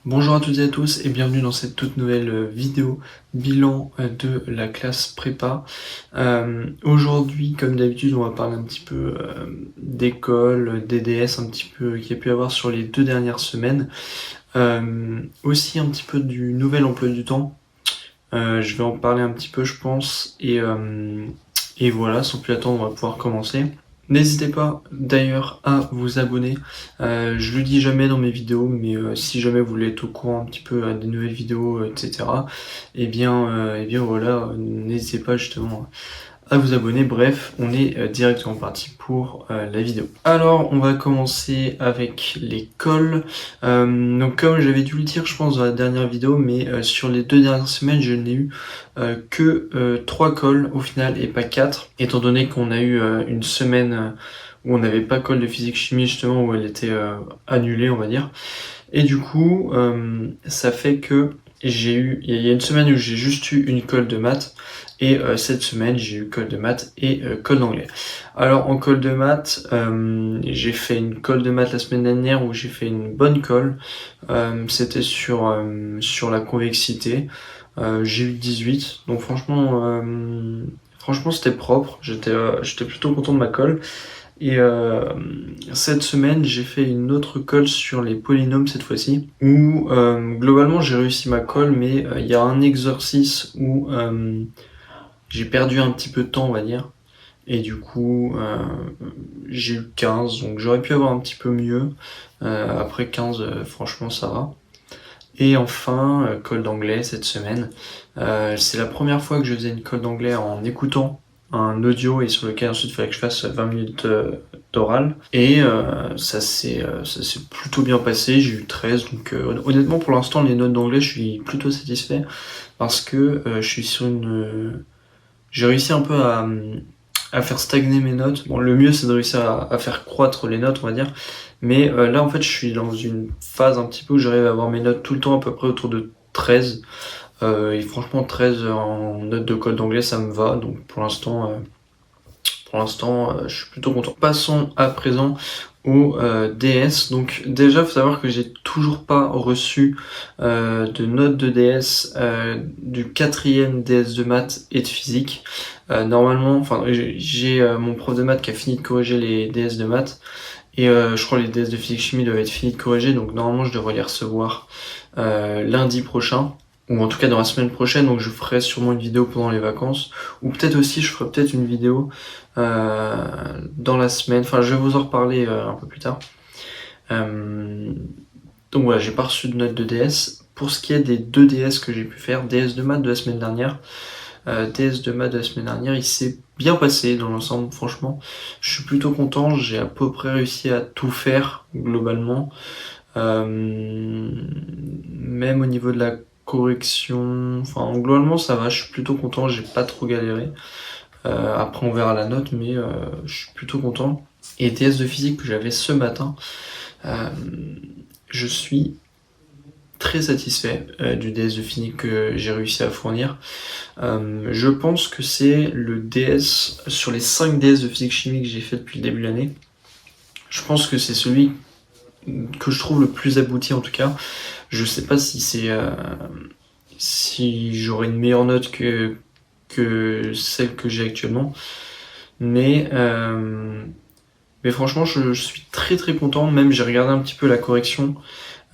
Bonjour à toutes et à tous et bienvenue dans cette toute nouvelle vidéo bilan de la classe prépa. Aujourd'hui, comme d'habitude, on va parler un petit peu d'école, DDS, un petit peu qu'il y a pu y avoir sur les 2 dernières semaines. Aussi un petit peu du nouvel emploi du temps. Je vais en parler un petit peu, je pense, et voilà, sans plus attendre, on va pouvoir commencer. N'hésitez pas d'ailleurs à vous abonner. Je le dis jamais dans mes vidéos, mais si jamais vous voulez être au courant un petit peu des nouvelles vidéos, etc. Eh bien voilà, n'hésitez pas justement à vous abonner. Bref, on est directement parti pour la vidéo. Alors, on va commencer avec les cols. Donc comme j'avais dû le dire, je pense, dans la dernière vidéo, mais sur les 2 dernières semaines, je n'ai eu que 3 cols au final et pas 4, étant donné qu'on a eu une semaine où on n'avait pas colle de physique-chimie, justement, où elle était annulée, on va dire. Et du coup, ça fait que il y a une semaine où j'ai juste eu une colle de maths, et cette semaine j'ai eu colle de maths et colle d'anglais. Alors en colle de maths, j'ai fait une colle de maths la semaine dernière où j'ai fait une bonne colle. C'était sur la convexité. J'ai eu 18, donc franchement c'était propre. J'étais plutôt content de ma colle. Et cette semaine, j'ai fait une autre colle sur les polynômes cette fois-ci, où globalement j'ai réussi ma colle, mais il y a un exercice où j'ai perdu un petit peu de temps, on va dire, et du coup j'ai eu 15, donc j'aurais pu avoir un petit peu mieux. Après 15, franchement ça va. Et enfin, colle d'anglais cette semaine. C'est la première fois que je faisais une colle d'anglais en écoutant un audio et sur lequel ensuite il fallait que je fasse 20 minutes d'oral. Et ça s'est plutôt bien passé, j'ai eu 13. Donc honnêtement pour l'instant les notes d'anglais je suis plutôt satisfait parce que je suis sur une... J'ai réussi un peu à faire stagner mes notes. Bon, le mieux c'est de réussir à faire croître les notes, on va dire. Mais là en fait je suis dans une phase un petit peu où j'arrive à avoir mes notes tout le temps à peu près autour de 13. Et franchement 13 en note de colle d'anglais ça me va. Donc pour l'instant, je suis plutôt content. Passons à présent au DS. Donc déjà, il faut savoir que j'ai toujours pas reçu de notes de DS du 4e DS de maths et de physique. Normalement, enfin, j'ai mon prof de maths qui a fini de corriger les DS de maths. Et je crois que les DS de physique-chimie doivent être finis de corriger. Donc normalement, je devrais les recevoir lundi prochain, ou en tout cas dans la semaine prochaine. Donc je ferai sûrement une vidéo pendant les vacances, ou peut-être aussi je ferai peut-être une vidéo dans la semaine. Enfin, je vais vous en reparler un peu plus tard. Donc voilà, j'ai pas reçu de note de DS. Pour ce qui est des 2 DS que j'ai pu faire, DS de maths de la semaine dernière, DS de maths de la semaine dernière, il s'est bien passé dans l'ensemble, franchement. Je suis plutôt content, j'ai à peu près réussi à tout faire globalement. Même au niveau de la correction, enfin globalement ça va, je suis plutôt content, j'ai pas trop galéré. Après on verra la note, mais je suis plutôt content. Et DS de physique que j'avais ce matin, je suis très satisfait du DS de physique que j'ai réussi à fournir. Je pense que c'est le DS, sur les 5 DS de physique chimie que j'ai fait depuis le début de l'année, je pense que c'est celui que je trouve le plus abouti en tout cas. Je sais pas si si j'aurai une meilleure note que celle que j'ai actuellement, mais franchement je suis très très content. Même j'ai regardé un petit peu la correction,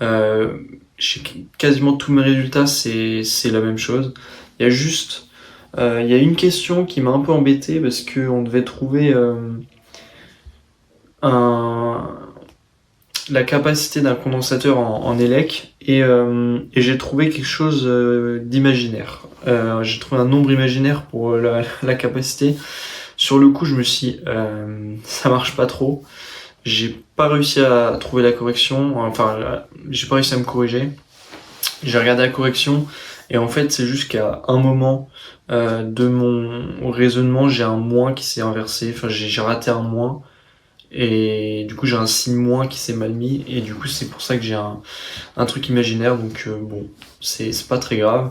j'ai quasiment tous mes résultats, c'est la même chose. Il y a juste il y a une question qui m'a un peu embêté parce qu'on devait trouver la capacité d'un condensateur en ELEC, et j'ai trouvé quelque chose d'imaginaire. J'ai trouvé un nombre imaginaire pour la capacité. Sur le coup, je me suis dit, ça marche pas trop. J'ai pas réussi à trouver la correction, enfin, j'ai pas réussi à me corriger. J'ai regardé la correction, et en fait, c'est juste qu'à un moment de mon raisonnement, j'ai un moins qui s'est inversé, enfin, j'ai raté un moins. Et du coup j'ai un signe moins qui s'est mal mis, et du coup c'est pour ça que j'ai un truc imaginaire, donc bon, c'est pas très grave.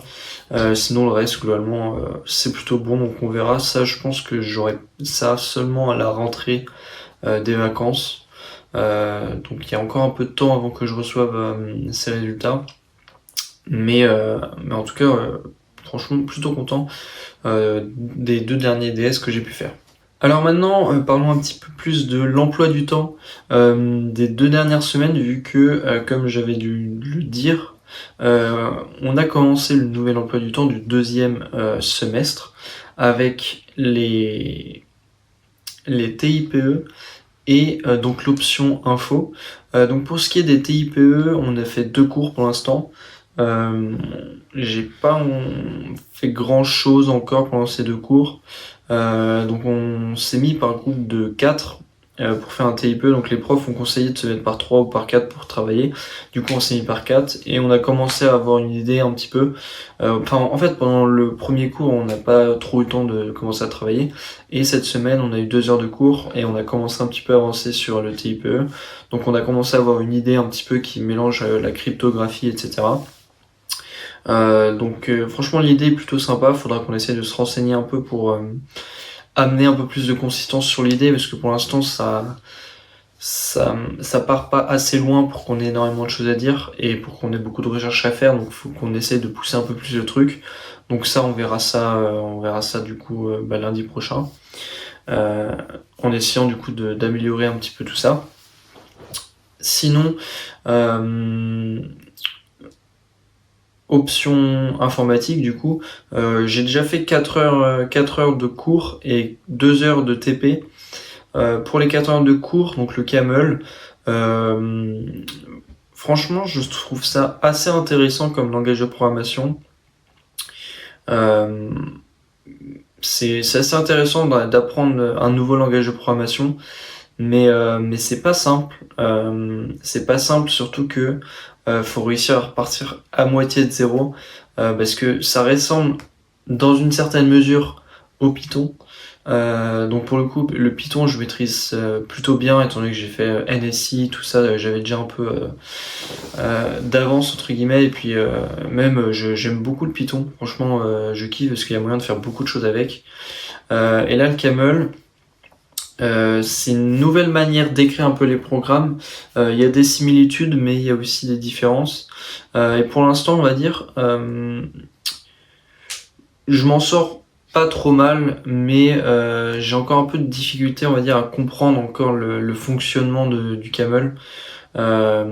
Sinon le reste globalement c'est plutôt bon, donc on verra. Ça je pense que j'aurai ça seulement à la rentrée des vacances. Donc il y a encore un peu de temps avant que je reçoive ces résultats. Mais en tout cas, franchement, plutôt content des 2 derniers DS que j'ai pu faire. Alors maintenant, parlons un petit peu plus de l'emploi du temps des 2 dernières semaines, vu que, comme j'avais dû le dire, on a commencé le nouvel emploi du temps du 2e semestre avec les TIPE et donc l'option info. Donc pour ce qui est des TIPE, on a fait 2 cours pour l'instant. J'ai pas fait grand chose encore pendant ces 2 cours. Donc on s'est mis par groupe de 4 pour faire un TIPE. Donc les profs ont conseillé de se mettre par 3 ou par 4 pour travailler. Du coup on s'est mis par 4 et on a commencé à avoir une idée un petit peu. En fait pendant le premier cours on n'a pas trop eu le temps de commencer à travailler. Et cette semaine on a eu 2 heures de cours et on a commencé un petit peu à avancer sur le TIPE. Donc on a commencé à avoir une idée un petit peu qui mélange la cryptographie, etc. Franchement l'idée est plutôt sympa, faudra qu'on essaie de se renseigner un peu pour amener un peu plus de consistance sur l'idée, parce que pour l'instant ça part pas assez loin pour qu'on ait énormément de choses à dire et pour qu'on ait beaucoup de recherches à faire, donc il faut qu'on essaie de pousser un peu plus le truc. Donc ça on verra ça du coup lundi prochain, en essayant du coup d'améliorer un petit peu tout ça. Sinon option informatique du coup, j'ai déjà fait 4 heures de cours et 2 heures de TP. Pour les 4 heures de cours, donc le Camel, franchement je trouve ça assez intéressant comme langage de programmation. C'est assez intéressant d'apprendre un nouveau langage de programmation, mais c'est pas simple. C'est pas simple, surtout que faut réussir à repartir à moitié de zéro, parce que ça ressemble dans une certaine mesure au Python. Donc pour le coup, le Python je maîtrise plutôt bien, étant donné que j'ai fait NSI, tout ça, j'avais déjà un peu d'avance entre guillemets, et puis même j'aime beaucoup le Python, franchement je kiffe parce qu'il y a moyen de faire beaucoup de choses avec. Et là le Camel, c'est une nouvelle manière d'écrire un peu les programmes. Il y a des similitudes, mais il y a aussi des différences. Et pour l'instant, on va dire, je m'en sors pas trop mal, mais j'ai encore un peu de difficulté, on va dire, à comprendre encore le fonctionnement du Camel, la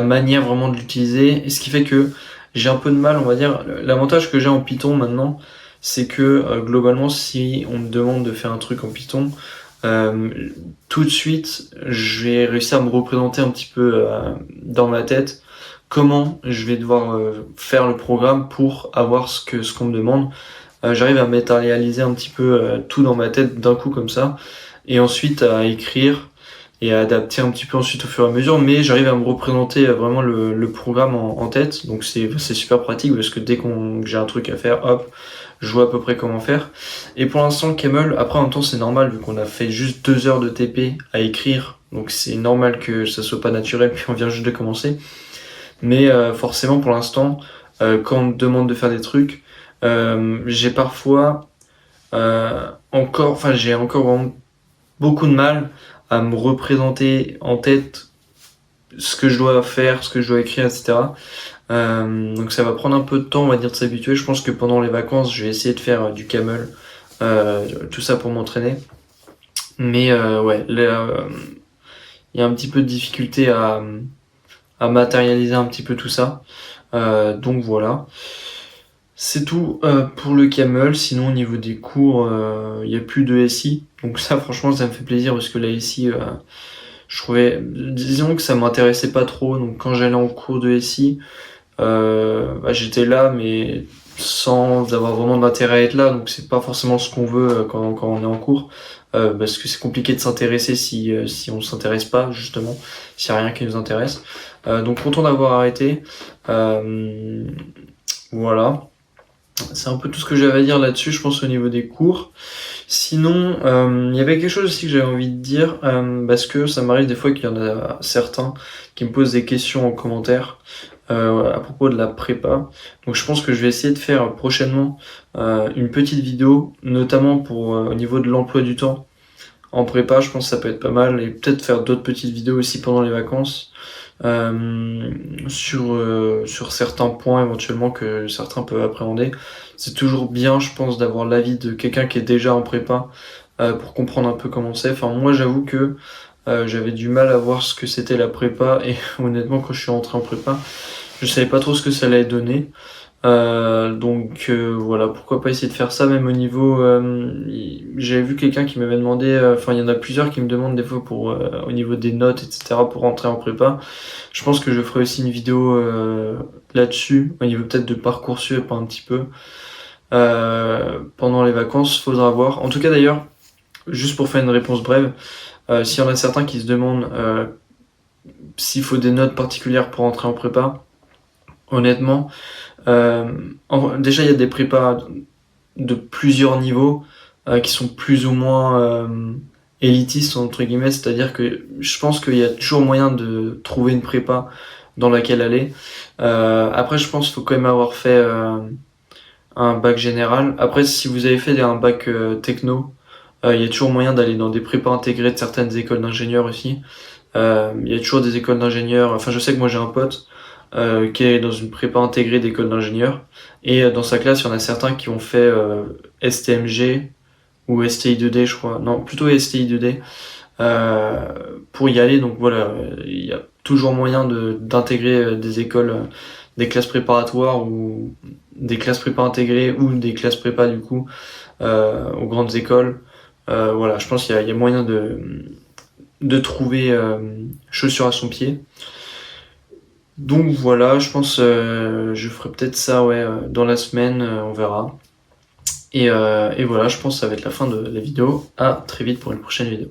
manière vraiment de l'utiliser, et ce qui fait que j'ai un peu de mal, on va dire. L'avantage que j'ai en Python maintenant, c'est que globalement, si on me demande de faire un truc en Python, tout de suite, je vais réussir à me représenter un petit peu dans ma tête comment je vais devoir faire le programme pour avoir ce qu'on me demande. J'arrive à matérialiser un petit peu tout dans ma tête d'un coup comme ça, et ensuite à écrire et à adapter un petit peu ensuite au fur et à mesure, mais j'arrive à me représenter vraiment le programme en tête, donc c'est super pratique parce que dès que j'ai un truc à faire, hop, je vois à peu près comment faire. Et pour l'instant le Camel, après en même temps c'est normal vu qu'on a fait juste 2 heures de TP à écrire, donc c'est normal que ça soit pas naturel, puis on vient juste de commencer. Mais forcément pour l'instant, quand on me demande de faire des trucs, j'ai parfois j'ai encore vraiment beaucoup de mal à me représenter en tête ce que je dois faire, ce que je dois écrire, etc. Donc ça va prendre un peu de temps, on va dire, de s'habituer. Je pense que pendant les vacances, je vais essayer de faire du Camel, tout ça pour m'entraîner. Mais ouais, il y a un petit peu de difficulté à matérialiser un petit peu tout ça. Donc voilà. C'est tout pour le Camel. Sinon au niveau des cours, il n'y a plus de SI. Donc ça franchement ça me fait plaisir parce que la SI, je trouvais, disons que ça m'intéressait pas trop. Donc quand j'allais en cours de SI, j'étais là mais sans avoir vraiment d'intérêt à être là. Donc c'est pas forcément ce qu'on veut quand on est en cours. Parce que c'est compliqué de s'intéresser si on s'intéresse pas justement, s'il n'y a rien qui nous intéresse. Donc content d'avoir arrêté. Voilà. C'est un peu tout ce que j'avais à dire là-dessus, je pense, au niveau des cours. Sinon, il y avait quelque chose aussi que j'avais envie de dire, parce que ça m'arrive des fois qu'il y en a certains qui me posent des questions en commentaire à propos de la prépa. Donc je pense que je vais essayer de faire prochainement une petite vidéo, notamment pour au niveau de l'emploi du temps en prépa. Je pense que ça peut être pas mal, et peut-être faire d'autres petites vidéos aussi pendant les vacances. sur certains points éventuellement que certains peuvent appréhender. C'est toujours bien, je pense, d'avoir l'avis de quelqu'un qui est déjà en prépa pour comprendre un peu comment c'est. Enfin, moi, j'avoue que j'avais du mal à voir ce que c'était la prépa et honnêtement, quand je suis rentré en prépa, je savais pas trop ce que ça allait donner. Voilà, pourquoi pas essayer de faire ça même au niveau. J'avais vu quelqu'un qui m'avait demandé, enfin il y en a plusieurs qui me demandent des fois pour au niveau des notes, etc. pour rentrer en prépa. Je pense que je ferai aussi une vidéo là-dessus, au niveau peut-être de Parcoursup un petit peu. Pendant les vacances, faudra voir. En tout cas d'ailleurs, juste pour faire une réponse brève, s'il y en a certains qui se demandent s'il faut des notes particulières pour entrer en prépa, honnêtement, déjà il y a des prépas de plusieurs niveaux qui sont plus ou moins élitistes entre guillemets, c'est-à-dire que je pense qu'il y a toujours moyen de trouver une prépa dans laquelle aller. Après je pense qu'il faut quand même avoir fait un bac général. Après si vous avez fait un bac techno, il y a toujours moyen d'aller dans des prépas intégrées de certaines écoles d'ingénieurs aussi. Il y a toujours des écoles d'ingénieurs, enfin je sais que moi j'ai un pote qui est dans une prépa intégrée d'école d'ingénieurs. Et dans sa classe, il y en a certains qui ont fait STMG ou STI2D, je crois. Non, plutôt STI2D pour y aller. Donc voilà, il y a toujours moyen d'intégrer des écoles, des classes préparatoires ou des classes prépa intégrées ou des classes prépa du coup aux grandes écoles. Voilà, je pense qu'il y a moyen de trouver chaussure à son pied. Donc voilà, je pense je ferai peut-être ça ouais dans la semaine, on verra. Et voilà, je pense que ça va être la fin de la vidéo. À très vite pour une prochaine vidéo.